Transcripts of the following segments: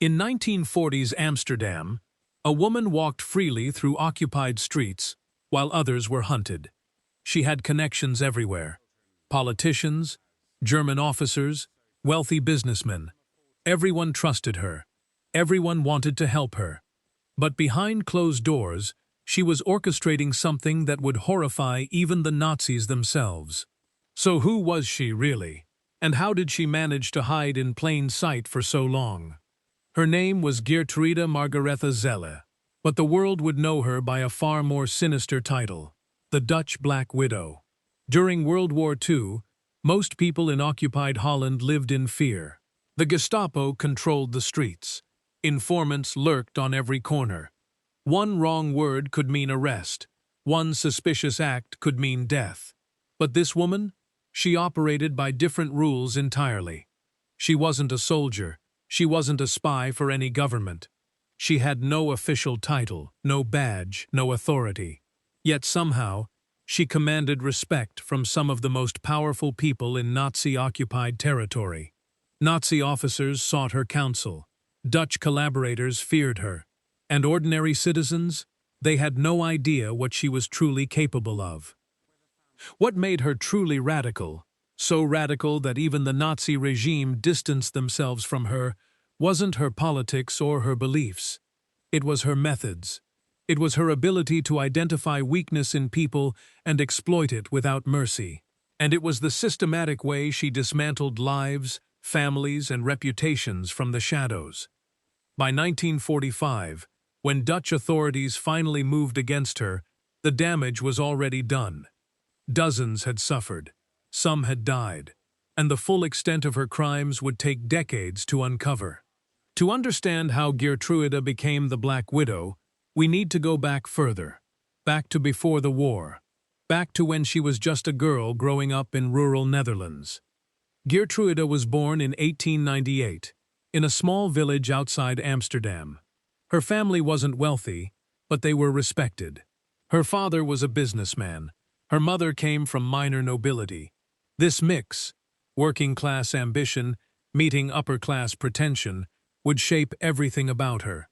In 1940s Amsterdam, a woman walked freely through occupied streets while others were hunted. She had connections everywhere. Politicians, German officers, wealthy businessmen. Everyone trusted her. Everyone wanted to help her. But behind closed doors, she was orchestrating something that would horrify even the Nazis themselves. So who was she really? And how did she manage to hide in plain sight for so long? Her name was Geertruida Margaretha Zelle, but the world would know her by a far more sinister title, the Dutch Black Widow. During World War II, most people in occupied Holland lived in fear. The Gestapo controlled the streets. Informants lurked on every corner. One wrong word could mean arrest. One suspicious act could mean death. But this woman? She operated by different rules entirely. She wasn't a soldier. She wasn't a spy for any government. She had no official title, no badge, no authority. Yet somehow, she commanded respect from some of the most powerful people in Nazi-occupied territory. Nazi officers sought her counsel. Dutch collaborators feared her. And ordinary citizens, they had no idea what she was truly capable of. What made her truly radical, so radical that even the Nazi regime distanced themselves from her, wasn't her politics or her beliefs. It was her methods. It was her ability to identify weakness in people and exploit it without mercy. And it was the systematic way she dismantled lives, families, and reputations from the shadows. By 1945, when Dutch authorities finally moved against her, the damage was already done. Dozens had suffered, some had died, and the full extent of her crimes would take decades to uncover. To understand how Geertruida became the Black Widow, we need to go back further, back to before the war, back to when she was just a girl growing up in rural Netherlands. Geertruida was born in 1898, in a small village outside Amsterdam. Her family wasn't wealthy, but they were respected. Her father was a businessman. Her mother came from minor nobility. This mix, working-class ambition meeting upper-class pretension, would shape everything about her.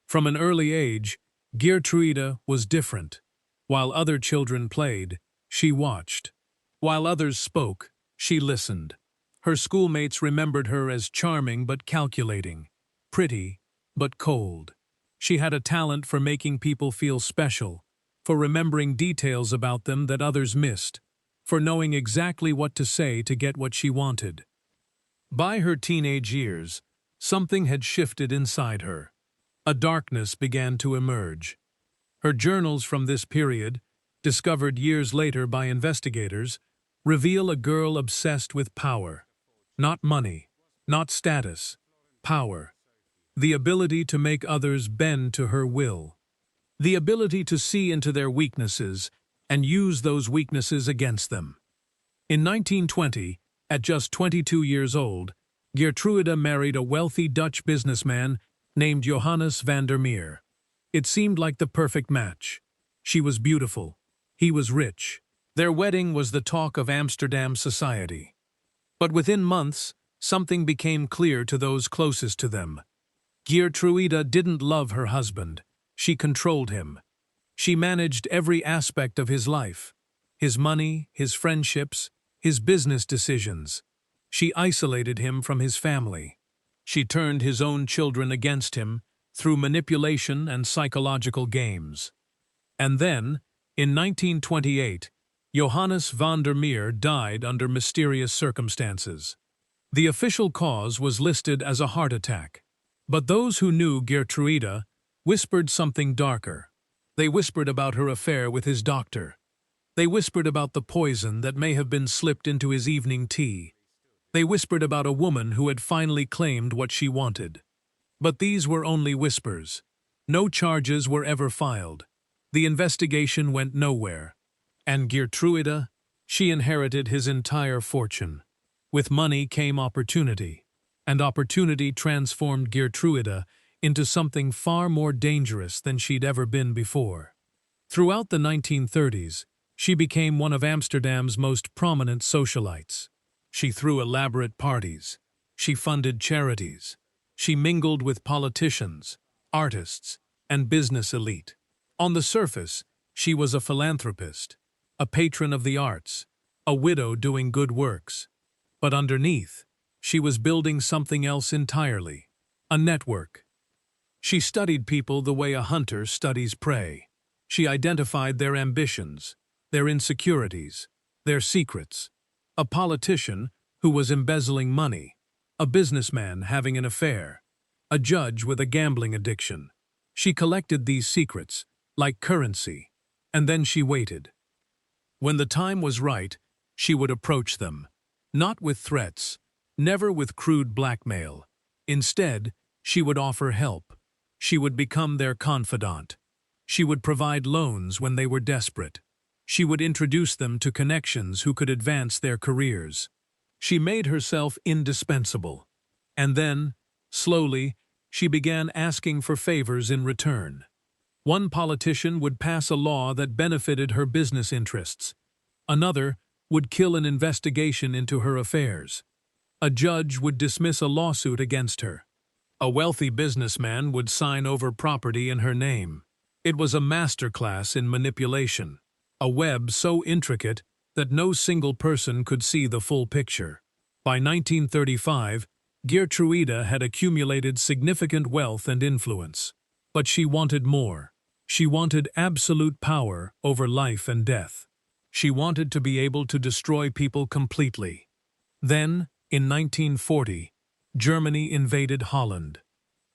From an early age, Geertruida was different. While other children played, she watched. While others spoke, she listened. Her schoolmates remembered her as charming but calculating, pretty but cold. She had a talent for making people feel special, for remembering details about them that others missed, for knowing exactly what to say to get what she wanted. By her teenage years, something had shifted inside her. A darkness began to emerge. Her journals from this period, discovered years later by investigators, reveal a girl obsessed with power. Not money, not status, power. The ability to make others bend to her will. The ability to see into their weaknesses and use those weaknesses against them. In 1920, at just 22 years old, Geertruida married a wealthy Dutch businessman named Johannes van der Meer. It seemed like the perfect match. She was beautiful. He was rich. Their wedding was the talk of Amsterdam society. But within months, something became clear to those closest to them. Geertruida didn't love her husband. She controlled him. She managed every aspect of his life. His money, his friendships, his business decisions. She isolated him from his family. She turned his own children against him through manipulation and psychological games. And then, in 1928, Johannes van der Meer died under mysterious circumstances. The official cause was listed as a heart attack. But those who knew Geertruida whispered something darker. They whispered about her affair with his doctor. They whispered about the poison that may have been slipped into his evening tea. They whispered about a woman who had finally claimed what she wanted. But these were only whispers. No charges were ever filed. The investigation went nowhere. And Geertruida, she inherited his entire fortune. With money came opportunity. And opportunity transformed Geertruida into something far more dangerous than she'd ever been before. Throughout the 1930s, she became one of Amsterdam's most prominent socialites. She threw elaborate parties. She funded charities. She mingled with politicians, artists, and business elite. On the surface, she was a philanthropist, a patron of the arts, a widow doing good works. But underneath, she was building something else entirely, a network. She studied people the way a hunter studies prey. She identified their ambitions, their insecurities, their secrets. A politician who was embezzling money, a businessman having an affair, a judge with a gambling addiction. She collected these secrets, like currency, and then she waited. When the time was right, she would approach them, not with threats, never with crude blackmail. Instead, she would offer help. She would become their confidant. She would provide loans when they were desperate. She would introduce them to connections who could advance their careers. She made herself indispensable. And then, slowly, she began asking for favors in return. One politician would pass a law that benefited her business interests. Another would kill an investigation into her affairs. A judge would dismiss a lawsuit against her. A wealthy businessman would sign over property in her name. It was a masterclass in manipulation, a web so intricate that no single person could see the full picture. By 1935, Geertruida had accumulated significant wealth and influence. But she wanted more. She wanted absolute power over life and death. She wanted to be able to destroy people completely. Then, in 1940, Germany invaded Holland.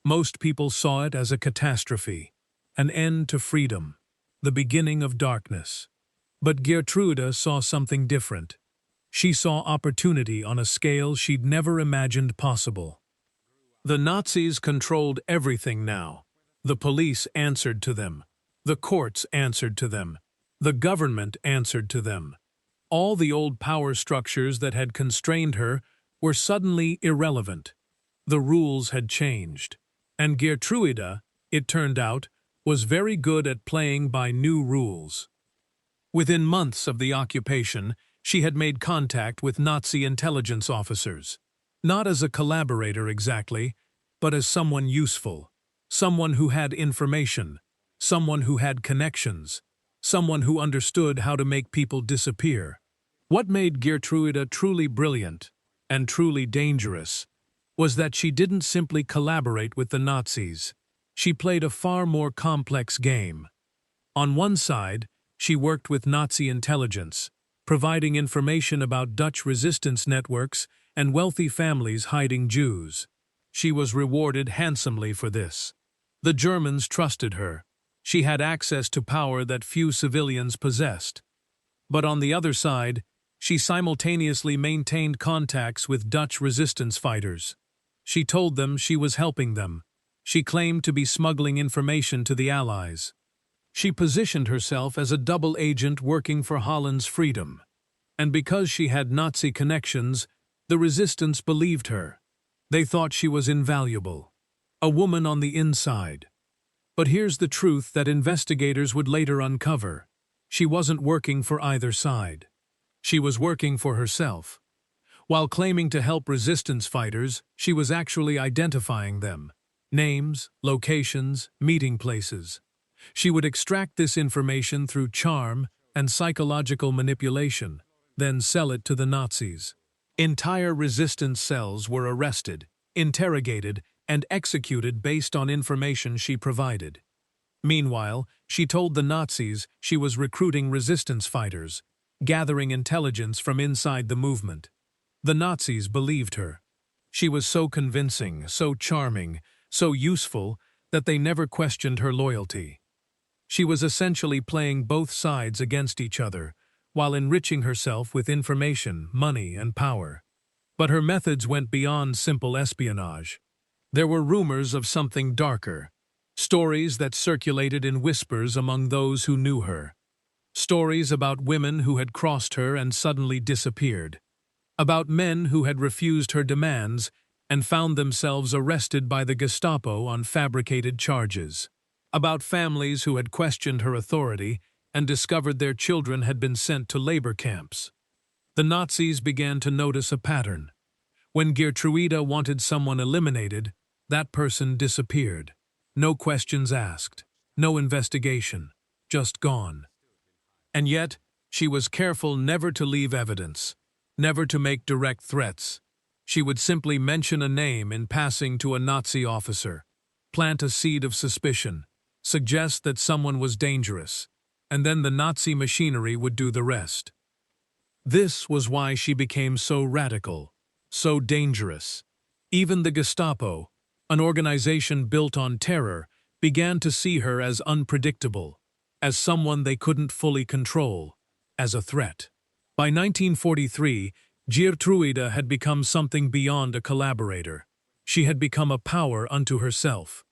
Most people saw it as a catastrophe, an end to freedom, the beginning of darkness. But Geertruida saw something different. She saw opportunity on a scale she'd never imagined possible. The Nazis controlled everything now. The police answered to them. The courts answered to them. The government answered to them. All the old power structures that had constrained her were suddenly irrelevant. The rules had changed. And Geertruida, it turned out, was very good at playing by new rules. Within months of the occupation, she had made contact with Nazi intelligence officers. Not as a collaborator exactly, but as someone useful. Someone who had information. Someone who had connections. Someone who understood how to make people disappear. What made Geertruida truly brilliant and truly dangerous was that she didn't simply collaborate with the Nazis. She played a far more complex game. On one side, she worked with Nazi intelligence, providing information about Dutch resistance networks and wealthy families hiding Jews. She was rewarded handsomely for this. The Germans trusted her. She had access to power that few civilians possessed. But on the other side, she simultaneously maintained contacts with Dutch resistance fighters. She told them she was helping them. She claimed to be smuggling information to the Allies. She positioned herself as a double agent working for Holland's freedom. And because she had Nazi connections, the resistance believed her. They thought she was invaluable. A woman on the inside. But here's the truth that investigators would later uncover. She wasn't working for either side. She was working for herself. While claiming to help resistance fighters, she was actually identifying them. Names, locations, meeting places. She would extract this information through charm and psychological manipulation, then sell it to the Nazis. Entire resistance cells were arrested, interrogated, and executed based on information she provided. Meanwhile, she told the Nazis she was recruiting resistance fighters, gathering intelligence from inside the movement. The Nazis believed her. She was so convincing, so charming, so useful that they never questioned her loyalty. She was essentially playing both sides against each other, while enriching herself with information, money, and power. But her methods went beyond simple espionage. There were rumors of something darker, stories that circulated in whispers among those who knew her. Stories about women who had crossed her and suddenly disappeared. About men who had refused her demands and found themselves arrested by the Gestapo on fabricated charges. About families who had questioned her authority and discovered their children had been sent to labor camps. The Nazis began to notice a pattern. When Geertruida wanted someone eliminated, That person disappeared. No questions asked. No investigation. Just gone. And yet, she was careful never to leave evidence, never to make direct threats. She would simply mention a name in passing to a Nazi officer, plant a seed of suspicion, suggest that someone was dangerous, and then the Nazi machinery would do the rest. This was why she became so radical, so dangerous. Even the Gestapo, an organization built on terror, began to see her as unpredictable, as someone they couldn't fully control, as a threat. By 1943, Geertruida had become something beyond a collaborator. She had become a power unto herself.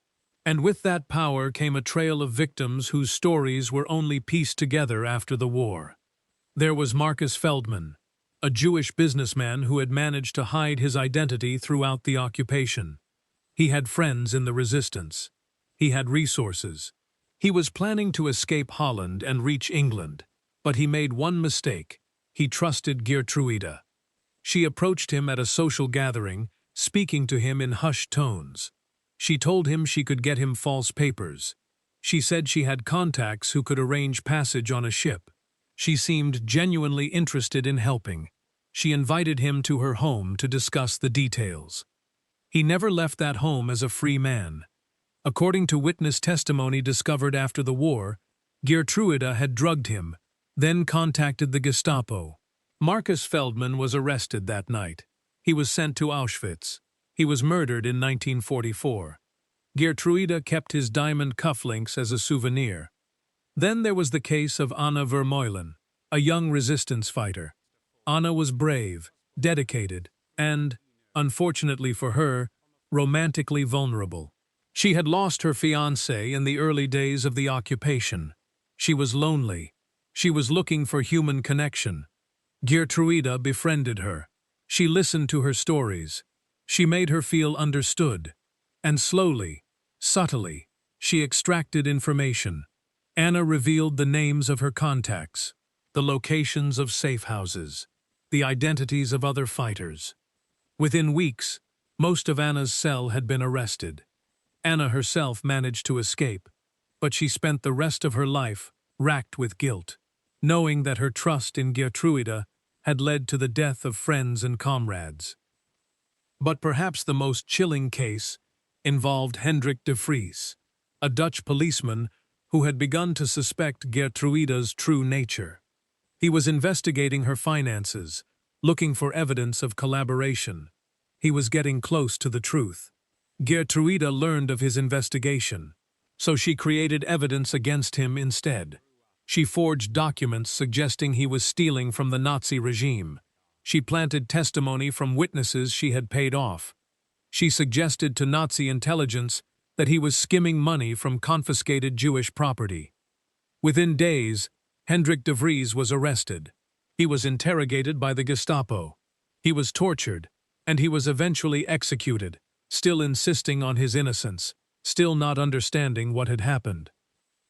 And with that power came a trail of victims whose stories were only pieced together after the war. There was Marcus Feldman, a Jewish businessman who had managed to hide his identity throughout the occupation. He had friends in the resistance. He had resources. He was planning to escape Holland and reach England, but he made one mistake. He trusted Geertruida. She approached him at a social gathering, speaking to him in hushed tones. She told him she could get him false papers. She said she had contacts who could arrange passage on a ship. She seemed genuinely interested in helping. She invited him to her home to discuss the details. He never left that home as a free man. According to witness testimony discovered after the war, Geertruida had drugged him, then contacted the Gestapo. Marcus Feldman was arrested that night. He was sent to Auschwitz. He was murdered in 1944. Geertruida kept his diamond cufflinks as a souvenir. Then there was the case of Anna Vermeulen, a young resistance fighter. Anna was brave, dedicated, and, unfortunately for her, romantically vulnerable. She had lost her fiancé in the early days of the occupation. She was lonely. She was looking for human connection. Geertruida befriended her. She listened to her stories. She made her feel understood. And slowly, subtly, she extracted information. Anna revealed the names of her contacts, the locations of safe houses, the identities of other fighters. Within weeks, most of Anna's cell had been arrested. Anna herself managed to escape, but she spent the rest of her life racked with guilt, knowing that her trust in Geertruida had led to the death of friends and comrades. But perhaps the most chilling case involved Hendrik de Vries, a Dutch policeman who had begun to suspect Geertruida's true nature. He was investigating her finances, looking for evidence of collaboration. He was getting close to the truth. Geertruida learned of his investigation, so she created evidence against him instead. She forged documents suggesting he was stealing from the Nazi regime. She planted testimony from witnesses she had paid off. She suggested to Nazi intelligence that he was skimming money from confiscated Jewish property. Within days, Hendrik de Vries was arrested. He was interrogated by the Gestapo. He was tortured, and he was eventually executed, still insisting on his innocence, still not understanding what had happened.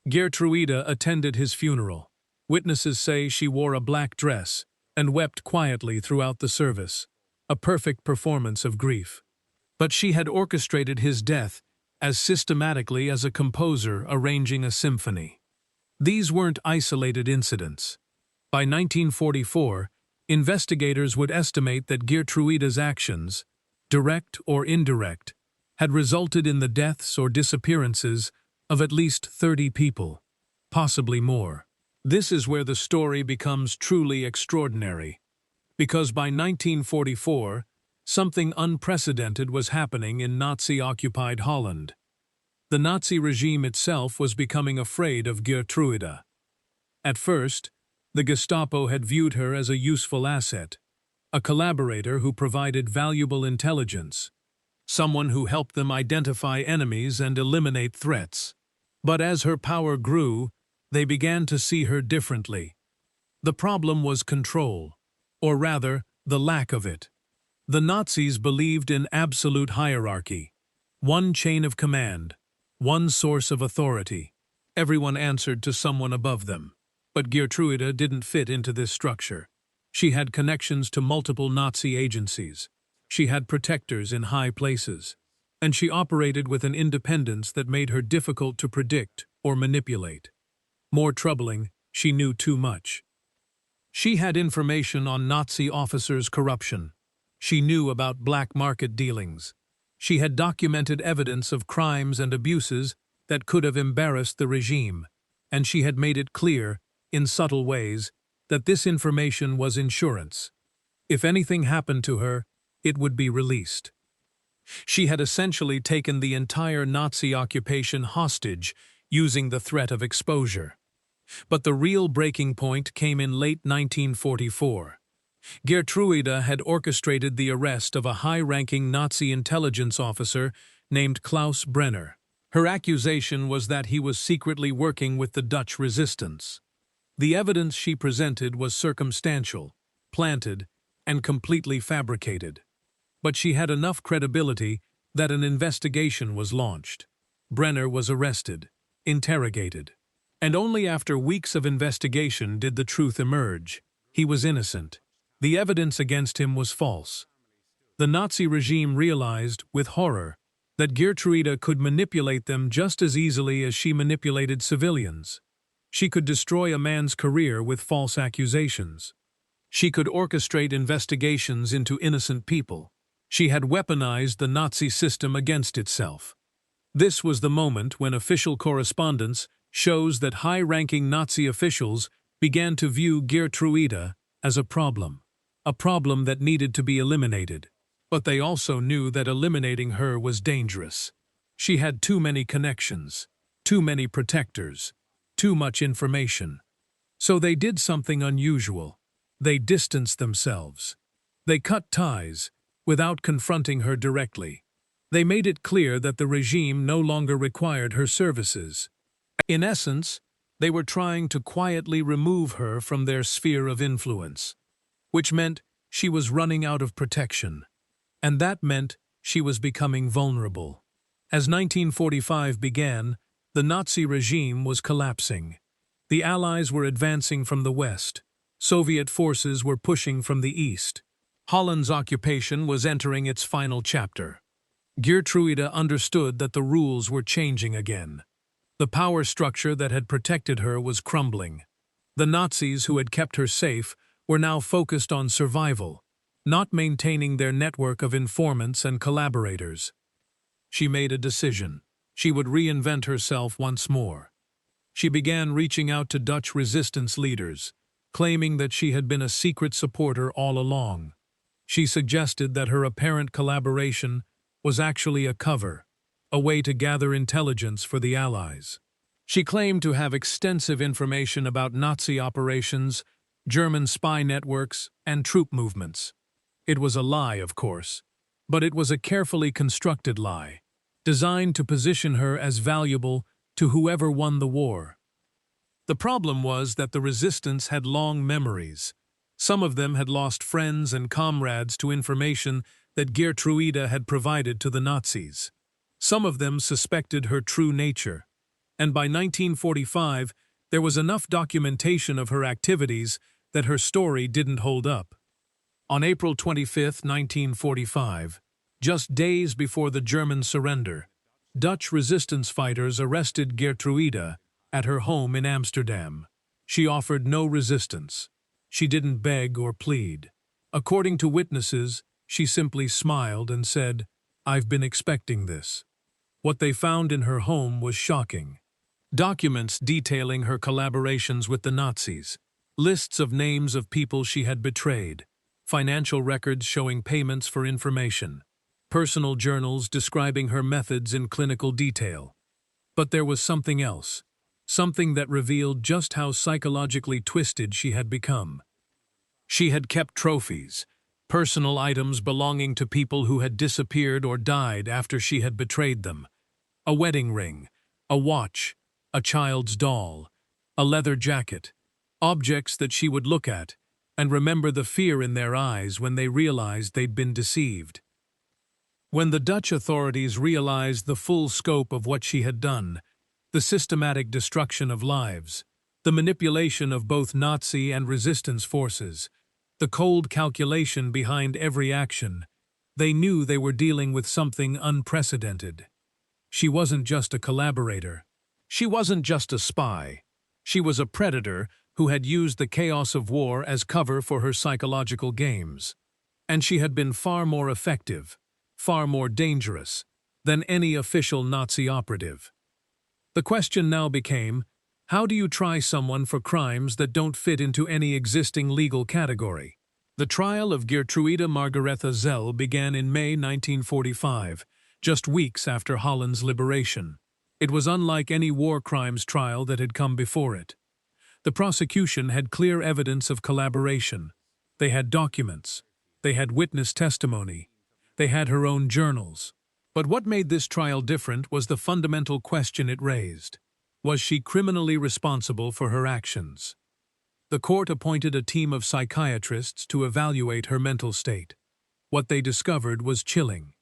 Geertruida attended his funeral. Witnesses say she wore a black dress and wept quietly throughout the service, a perfect performance of grief. But she had orchestrated his death as systematically as a composer arranging a symphony. These weren't isolated incidents. By 1944, investigators would estimate that Geertruida's actions, direct or indirect, had resulted in the deaths or disappearances of at least 30 people, possibly more. This is where the story becomes truly extraordinary, because by 1944, something unprecedented was happening in Nazi-occupied Holland. The Nazi regime itself was becoming afraid of Geertruida. At first, the Gestapo had viewed her as a useful asset, a collaborator who provided valuable intelligence, someone who helped them identify enemies and eliminate threats. But as her power grew, they began to see her differently. The problem was control, or rather, the lack of it. The Nazis believed in absolute hierarchy, one chain of command, one source of authority. Everyone answered to someone above them. But Geertruida didn't fit into this structure. She had connections to multiple Nazi agencies. She had protectors in high places. and she operated with an independence that made her difficult to predict or manipulate. More troubling, she knew too much. She had information on Nazi officers' corruption. She knew about black market dealings. She had documented evidence of crimes and abuses that could have embarrassed the regime, and she had made it clear, in subtle ways, that this information was insurance. If anything happened to her, it would be released. She had essentially taken the entire Nazi occupation hostage, using the threat of exposure. But the real breaking point came in late 1944. Geertruida had orchestrated the arrest of a high-ranking Nazi intelligence officer named Klaus Brenner. Her accusation was that he was secretly working with the Dutch resistance. The evidence she presented was circumstantial, planted, and completely fabricated. But she had enough credibility that an investigation was launched. Brenner was arrested, interrogated, and only after weeks of investigation did the truth emerge. He was innocent. The evidence against him was false. The Nazi regime realized, with horror, that Geertruida could manipulate them just as easily as she manipulated civilians. She could destroy a man's career with false accusations. She could orchestrate investigations into innocent people. She had weaponized the Nazi system against itself. This was the moment when official correspondence shows that high-ranking Nazi officials began to view Geertruida as a problem that needed to be eliminated. But they also knew that eliminating her was dangerous. She had too many connections, too many protectors, too much information. So they did something unusual. They distanced themselves. They cut ties, without confronting her directly. They made it clear that the regime no longer required her services. In essence, they were trying to quietly remove her from their sphere of influence, which meant she was running out of protection. And that meant she was becoming vulnerable. As 1945 began, the Nazi regime was collapsing. The Allies were advancing from the west. Soviet forces were pushing from the east. Holland's occupation was entering its final chapter. Geertruida understood that the rules were changing again. The power structure that had protected her was crumbling. The Nazis who had kept her safe were now focused on survival, not maintaining their network of informants and collaborators. She made a decision. She would reinvent herself once more. She began reaching out to Dutch resistance leaders, claiming that she had been a secret supporter all along. She suggested that her apparent collaboration was actually a cover, a way to gather intelligence for the Allies. She claimed to have extensive information about Nazi operations, German spy networks, and troop movements. It was a lie, of course, but it was a carefully constructed lie, designed to position her as valuable to whoever won the war. The problem was that the resistance had long memories. Some of them had lost friends and comrades to information that Geertruida had provided to the Nazis. Some of them suspected her true nature, and by 1945 there was enough documentation of her activities that her story didn't hold up. On April 25, 1945, just days before the German surrender, Dutch resistance fighters arrested Geertruida at her home in Amsterdam. She offered no resistance. She didn't beg or plead. According to witnesses, she simply smiled and said, "I've been expecting this." What they found in her home was shocking. Documents detailing her collaborations with the Nazis, lists of names of people she had betrayed, financial records showing payments for information, personal journals describing her methods in clinical detail. But there was something else, something that revealed just how psychologically twisted she had become. She had kept trophies, personal items belonging to people who had disappeared or died after she had betrayed them. A wedding ring, a watch, a child's doll, a leather jacket, objects that she would look at and remember the fear in their eyes when they realized they'd been deceived. When the Dutch authorities realized the full scope of what she had done, the systematic destruction of lives, the manipulation of both Nazi and resistance forces, the cold calculation behind every action, They knew they were dealing with something unprecedented. She wasn't just a collaborator. She wasn't just a spy. She was a predator who had used the chaos of war as cover for her psychological games. And she had been far more effective, far more dangerous, than any official Nazi operative. The question now became, how do you try someone for crimes that don't fit into any existing legal category? The trial of Geertruida Margaretha Zelle began in May 1945, just weeks after Holland's liberation. It was unlike any war crimes trial that had come before it. The prosecution had clear evidence of collaboration. They had documents. They had witness testimony. They had her own journals. But what made this trial different was the fundamental question it raised. Was she criminally responsible for her actions? The court appointed a team of psychiatrists to evaluate her mental state. What they discovered was chilling.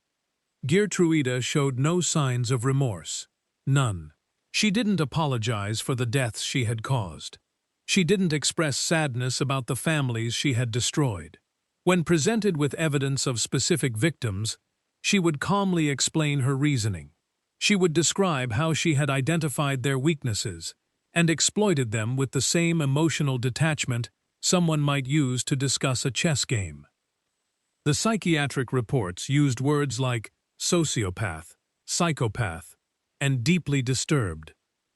Geertruida showed no signs of remorse. None. She didn't apologize for the deaths she had caused. She didn't express sadness about the families she had destroyed. When presented with evidence of specific victims, she would calmly explain her reasoning. She would describe how she had identified their weaknesses and exploited them with the same emotional detachment someone might use to discuss a chess game. The psychiatric reports used words like sociopath, psychopath, and deeply disturbed.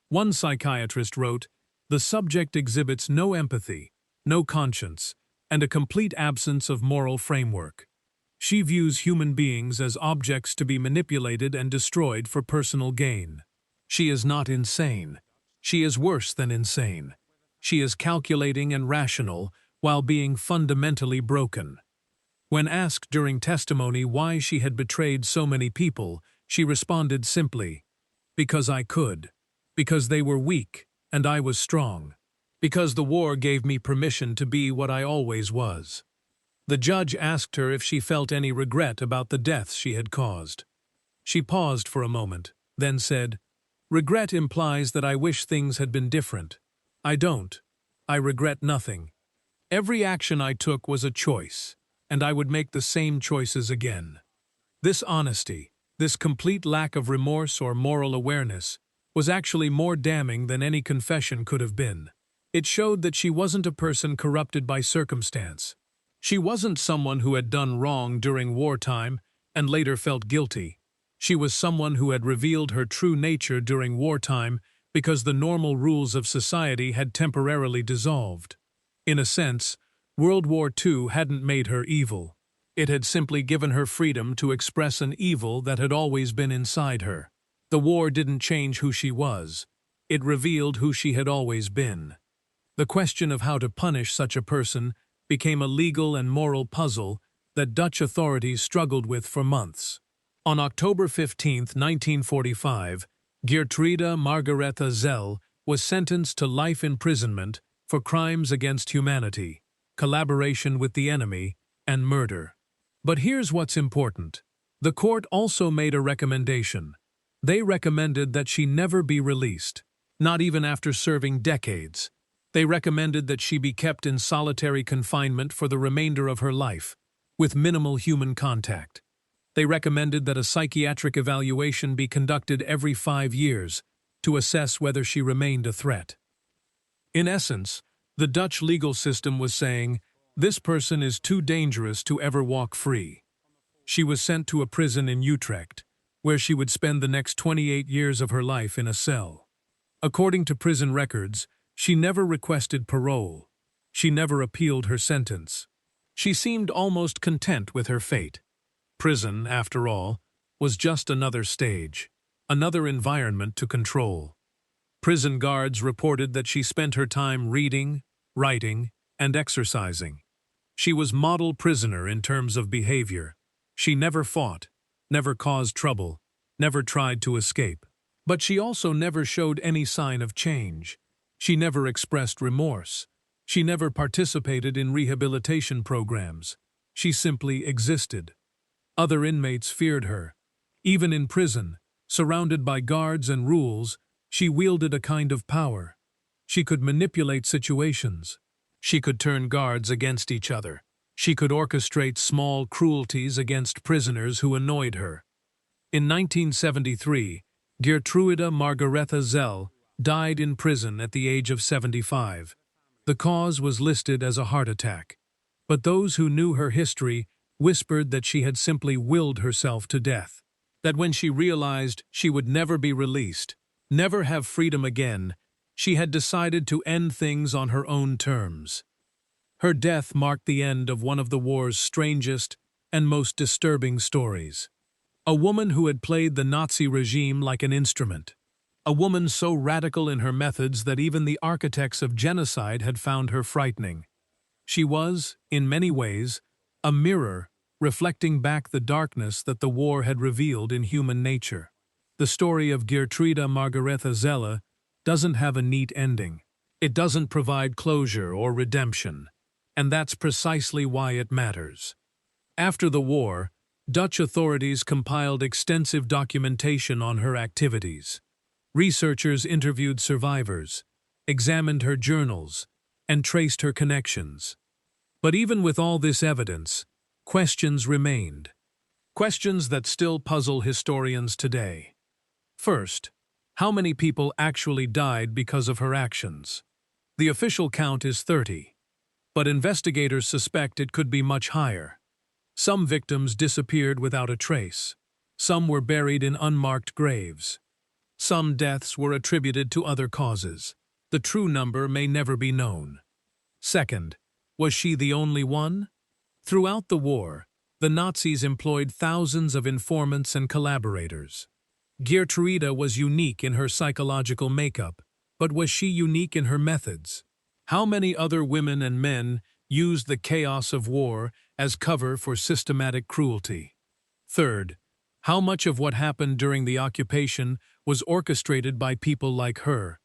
One psychiatrist wrote, "The subject exhibits no empathy, no conscience, and a complete absence of moral framework. She views human beings as objects to be manipulated and destroyed for personal gain. She is not insane. She is worse than insane. She is calculating and rational while being fundamentally broken." When asked during testimony why she had betrayed so many people, she responded simply, "Because I could. Because they were weak, and I was strong. Because the war gave me permission to be what I always was." The judge asked her if she felt any regret about the deaths she had caused. She paused for a moment, then said, "Regret implies that I wish things had been different. I don't. I regret nothing. Every action I took was a choice, and I would make the same choices again." This honesty, this complete lack of remorse or moral awareness, was actually more damning than any confession could have been. It showed that she wasn't a person corrupted by circumstance. She wasn't someone who had done wrong during wartime and later felt guilty. She was someone who had revealed her true nature during wartime because the normal rules of society had temporarily dissolved. In a sense, World War II hadn't made her evil. It had simply given her freedom to express an evil that had always been inside her. The war didn't change who she was. It revealed who she had always been. The question of how to punish such a person became a legal and moral puzzle that Dutch authorities struggled with for months. On October 15, 1945, Geertruida Margaretha Zelle was sentenced to life imprisonment for crimes against humanity, collaboration with the enemy, and murder. But here's what's important. The court also made a recommendation. They recommended that she never be released, not even after serving decades. They recommended that she be kept in solitary confinement for the remainder of her life, with minimal human contact. They recommended that a psychiatric evaluation be conducted every 5 years to assess whether she remained a threat. In essence, the Dutch legal system was saying, this person is too dangerous to ever walk free. She was sent to a prison in Utrecht, where she would spend the next 28 years of her life in a cell. According to prison records, she never requested parole. She never appealed her sentence. She seemed almost content with her fate. Prison, after all, was just another stage, another environment to control. Prison guards reported that she spent her time reading, writing, and exercising. She was model prisoner in terms of behavior. She never fought, never caused trouble, never tried to escape. But she also never showed any sign of change. She never expressed remorse. She never participated in rehabilitation programs. She simply existed. Other inmates feared her. Even in prison, surrounded by guards and rules, she wielded a kind of power. She could manipulate situations. She could turn guards against each other. She could orchestrate small cruelties against prisoners who annoyed her. In 1973, Geertruida Margaretha Zelle died in prison at the age of 75. The cause was listed as a heart attack, but those who knew her history whispered that she had simply willed herself to death, that when she realized she would never be released, never have freedom again, she had decided to end things on her own terms. Her death marked the end of one of the war's strangest and most disturbing stories. A woman who had played the Nazi regime like an instrument. A woman so radical in her methods that even the architects of genocide had found her frightening. She was, in many ways, a mirror reflecting back the darkness that the war had revealed in human nature. The story of Geertruida Margaretha Zelle doesn't have a neat ending. It doesn't provide closure or redemption, and that's precisely why it matters. After the war, Dutch authorities compiled extensive documentation on her activities. Researchers interviewed survivors, examined her journals, and traced her connections. But even with all this evidence, questions remained. Questions that still puzzle historians today. First, how many people actually died because of her actions? The official count is 30, but investigators suspect it could be much higher. Some victims disappeared without a trace. Some were buried in unmarked graves. Some deaths were attributed to other causes. The true number may never be known. Second, was she the only one? Throughout the war, the Nazis employed thousands of informants and collaborators. Geertruida was unique in her psychological makeup, but was she unique in her methods? How many other women and men used the chaos of war as cover for systematic cruelty? Third, how much of what happened during the occupation was orchestrated by people like her,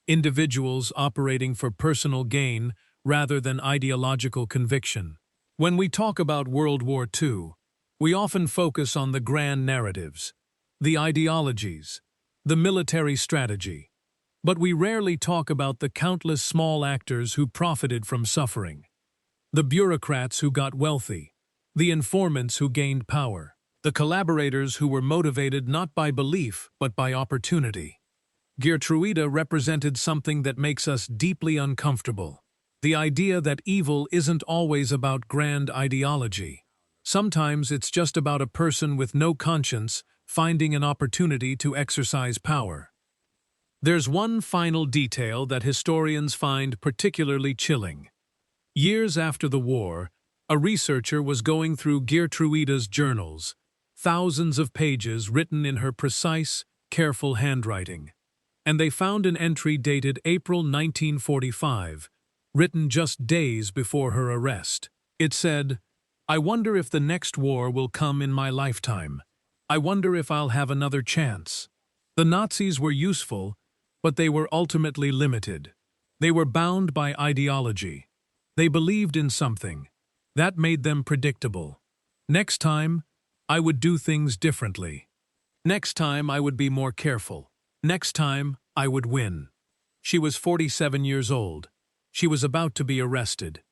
individuals operating for personal gain rather than ideological conviction? When we talk about World War II, we often focus on the grand narratives, the ideologies, the military strategy, but we rarely talk about the countless small actors who profited from suffering, the bureaucrats who got wealthy, the informants who gained power, the collaborators who were motivated not by belief but by opportunity. Geertruida represented something that makes us deeply uncomfortable. The idea that evil isn't always about grand ideology. Sometimes it's just about a person with no conscience finding an opportunity to exercise power. There's one final detail that historians find particularly chilling. Years after the war, a researcher was going through Geertruida's journals, thousands of pages written in her precise, careful handwriting, and they found an entry dated April 1945, written just days before her arrest. It said, "I wonder if the next war will come in my lifetime. I wonder if I'll have another chance." The Nazis were useful, but they were ultimately limited. They were bound by ideology. They believed in something. That made them predictable. Next time, I would do things differently. Next time, I would be more careful. Next time, I would win. She was 47 years old. She was about to be arrested.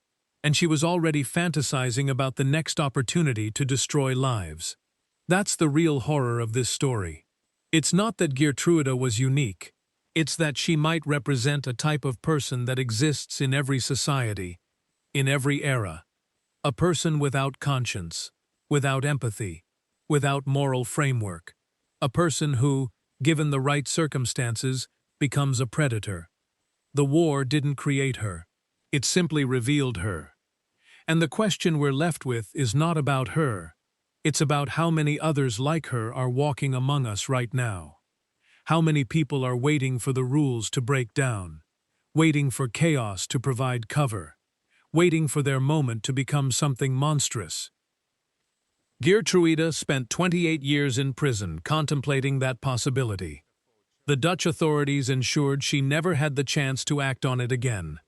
And she was already fantasizing about the next opportunity to destroy lives. That's the real horror of this story. It's not that Geertruida was unique. It's that she might represent a type of person that exists in every society, in every era. A person without conscience, without empathy, without moral framework. A person who, given the right circumstances, becomes a predator. The war didn't create her. It simply revealed her. And the question we're left with is not about her. It's about how many others like her are walking among us right now. How many people are waiting for the rules to break down, waiting for chaos to provide cover, waiting for their moment to become something monstrous. Geertruida spent 28 years in prison contemplating that possibility. The Dutch authorities ensured she never had the chance to act on it again.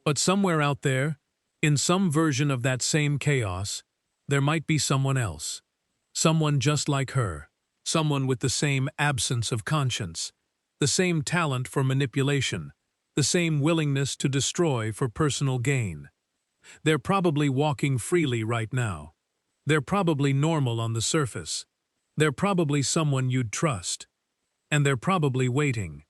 But somewhere out there, in some version of that same chaos, there might be someone else. Someone just like her. Someone with the same absence of conscience, the same talent for manipulation, the same willingness to destroy for personal gain. They're probably walking freely right now. They're probably normal on the surface. They're probably someone you'd trust. And they're probably waiting.